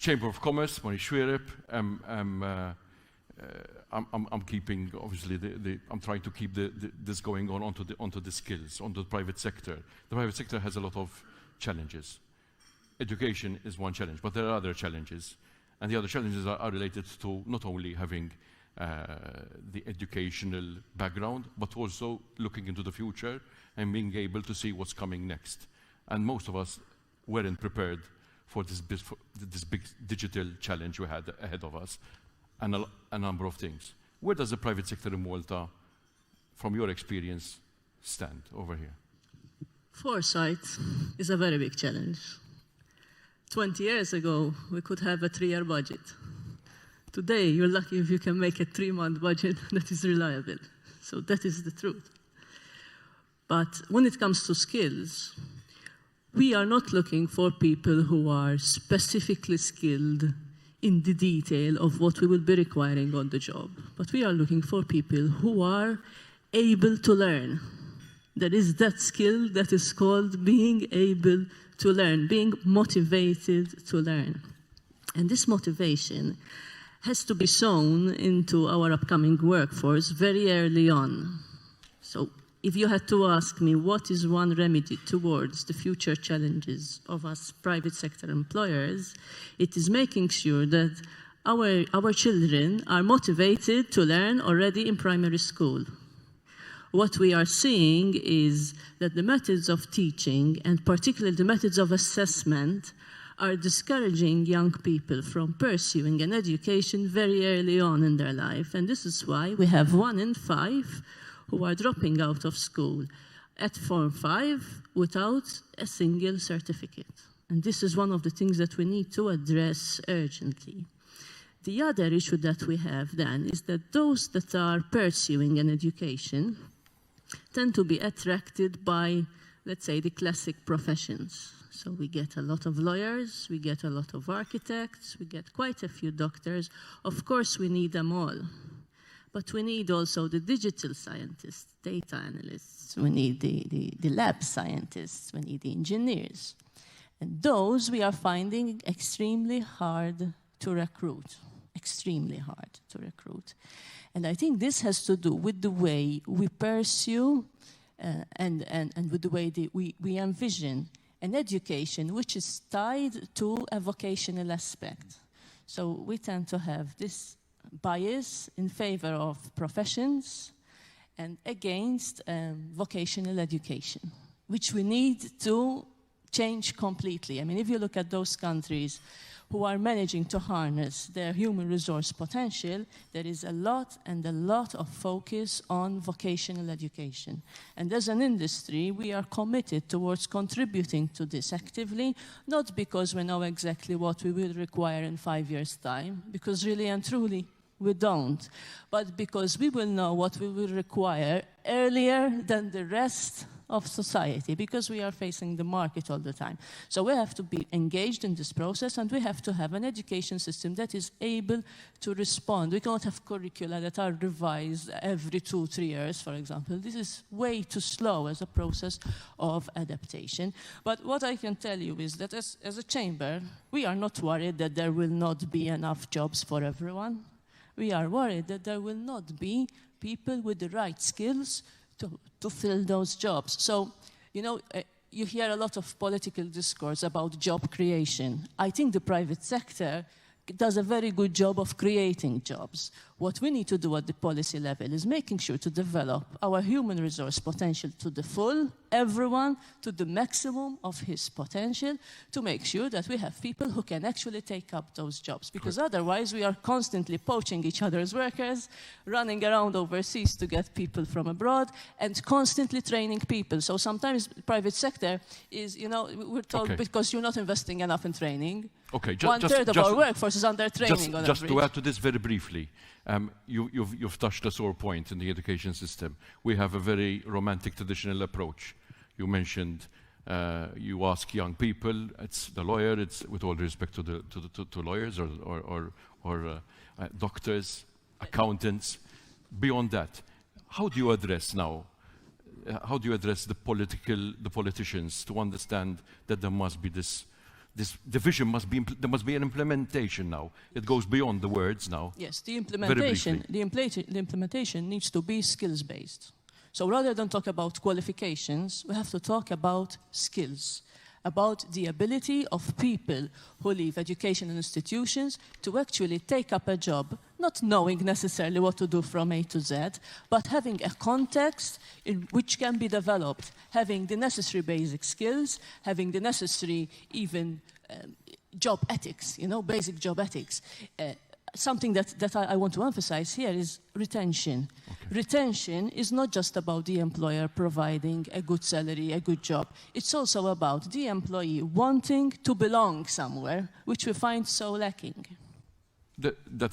Chamber of Commerce, Marisa Xuereb. I'm keeping, obviously, I'm trying to keep this going on onto the skills, onto the private sector. The private sector has a lot of challenges. Education is one challenge, but there are other challenges. And the other challenges are related to not only having the educational background, but also looking into the future and being able to see what's coming next. And most of us weren't prepared for this big digital challenge we had ahead of us, and a number of things. Where does the private sector in Malta, from your experience, stand over here? Foresight is a very big challenge. 20 years ago, we could have a 3-year budget. Today, you're lucky if you can make a 3-month budget that is reliable. So that is the truth. But when it comes to skills, we are not looking for people who are specifically skilled in the detail of what we will be requiring on the job. But we are looking for people who are able to learn. There is that skill that is called being able to learn, being motivated to learn. And this motivation has to be sown into our upcoming workforce very early on. So if you had to ask me what is one remedy towards the future challenges of us private sector employers, it is making sure that our children are motivated to learn already in primary school. What we are seeing is that the methods of teaching, and particularly the methods of assessment, are discouraging young people from pursuing an education very early on in their life. And this is why we have 1 in 5 who are dropping out of school at Form 5 without a single certificate. And this is one of the things that we need to address urgently. The other issue that we have then is that those that are pursuing an education tend to be attracted by, let's say, the classic professions. So we get a lot of lawyers, we get a lot of architects, we get quite a few doctors. Of course, we need them all. But we need also the digital scientists, data analysts, we need the lab scientists, we need the engineers. And those we are finding extremely hard to recruit, extremely hard to recruit. And I think this has to do with the way we pursue and with the way we envision an education which is tied to a vocational aspect. So we tend to have this bias in favor of professions and against vocational education, which we need to change completely. I mean, if you look at those countries who are managing to harness their human resource potential, there is a lot of focus on vocational education. And as an industry, we are committed towards contributing to this actively, not because we know exactly what we will require in 5 years' time, because really and truly, we don't, but because we will know what we will require earlier than the rest of society, because we are facing the market all the time. So we have to be engaged in this process, and we have to have an education system that is able to respond. We cannot have curricula that are revised every 2-3 years, for example. This is way too slow as a process of adaptation. But what I can tell you is that as a chamber, we are not worried that there will not be enough jobs for everyone. We are worried that there will not be people with the right skills to fill those jobs. So, you know, you hear a lot of political discourse about job creation. I think the private sector does a very good job of creating jobs. What we need to do at the policy level is making sure to develop our human resource potential to the full, everyone to the maximum of his potential, to make sure that we have people who can actually take up those jobs. Because otherwise we are constantly poaching each other's workers, running around overseas to get people from abroad, and constantly training people. So sometimes the private sector is, you know, we're told because you're not investing enough in training. Okay, One-third of our workforce is under training on Just average. to add to this very briefly, you've touched a sore point in the education system. We have a very romantic traditional approach. You mentioned you ask young people, it's the lawyer, it's with all respect to lawyers or doctors, accountants. Beyond that, how do you address now? How do you address the politicians to understand that there must be this the vision must be, there must be an implementation now. It goes beyond the words now. Yes, the implementation needs to be skills-based. So rather than talk about qualifications, we have to talk about skills, about the ability of people who leave educational institutions to actually take up a job, not knowing necessarily what to do from A to Z, but having a context in which can be developed, having the necessary basic skills, having the necessary even job ethics, basic job ethics. Something that I want to emphasize here is retention. Okay. Retention is not just about the employer providing a good salary, a good job. It's also about the employee wanting to belong somewhere, which we find so lacking. That's